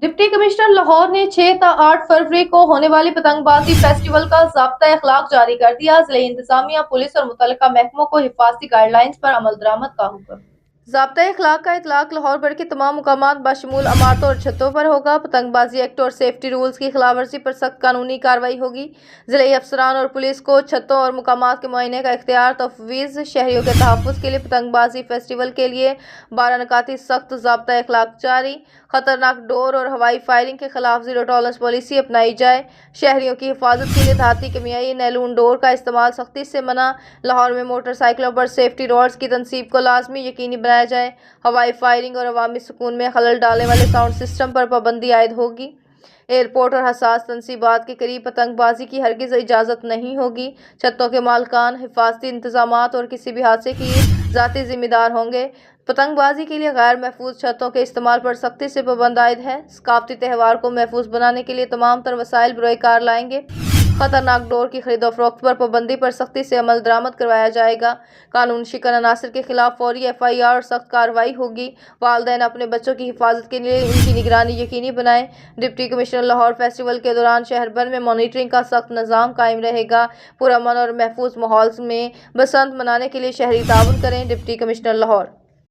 Deputy commissioner Lahore ने 6 ता 8 फरवरी को होने वाली पतंगबाजी फेस्टिवल का ज़ाब्ता अखलाक जारी कर दिया। जिले इंतजामिया, पुलिस और मुतल्लिका महकमों को हिफाजती गाइडलाइंस पर अमल दरामद का हुक्म। ज़ाब्ता अखलाक का इतलाक लाहौर भर के तमाम मुकामात बशमूल इमारतों और छतों पर होगा। पतंगबाजी एक्ट और सेफ्टी रूल्स की खिलाफवर्जी पर सख्त कानूनी कार्रवाई होगी। जिले अफसरान और पुलिस को छतों और मुकामात के मुआयने का इख्तियार तफवीज़। शहरियों के तहफ़्फ़ुज़ के लिए पतंगबाजी फेस्टिवल के लिए 12 निकाती सख्त ज़ाब्ता अखलाक जारी। खतरनाक डोर और हवाई फायरिंग के खिलाफ जीरो टॉलरेंस पॉलिसी अपनाई जाए। शहरियों की हिफाजत के लिए धाती केमियाई नैलून डोर का इस्तेमाल सख्ती से मना। लाहौर में मोटरसाइकिलों पर सेफ्टी रोड्स की तनसीब को लाजमी यकीनी बनाया जाए। हवाई फायरिंग और अवामी सुकून में खलल डालने वाले साउंड सिस्टम पर पाबंदी आयद होगी। एयरपोर्ट और हसास तनसीबात के करीब पतंगबाजी की हरगिज़ इजाज़त नहीं होगी। छतों के मालकान हिफाजती इंतजामात और किसी भी हादसे की ज़ाती जिम्मेदार होंगे। पतंगबाजी के लिए गैर महफूज छतों के इस्तेमाल पर सख्ती से पाबंद आयद है। सकाफती त्यौहार को महफूज बनाने के लिए तमाम तर वसाइल बरोए कार लाएंगे। खतरनाक डोर की खरीदो फरोख्त पर पाबंदी पर सख्ती से अमल दरामद करवाया जाएगा। कानून शिकन अनासर के खिलाफ फौरी FIR और सख्त कार्रवाई होगी। वालिदैन अपने बच्चों की हिफाजत के लिए उनकी निगरानी यकीनी बनाएं। डिप्टी कमिश्नर लाहौर फेस्टिवल के दौरान शहर भर में मॉनिटरिंग का सख्त निज़ाम कायम रहेगा। पुरअमन और महफूज माहौल में बसंत मनाने के लिए शहरी ताउन करें। Deputy commissioner Lahore.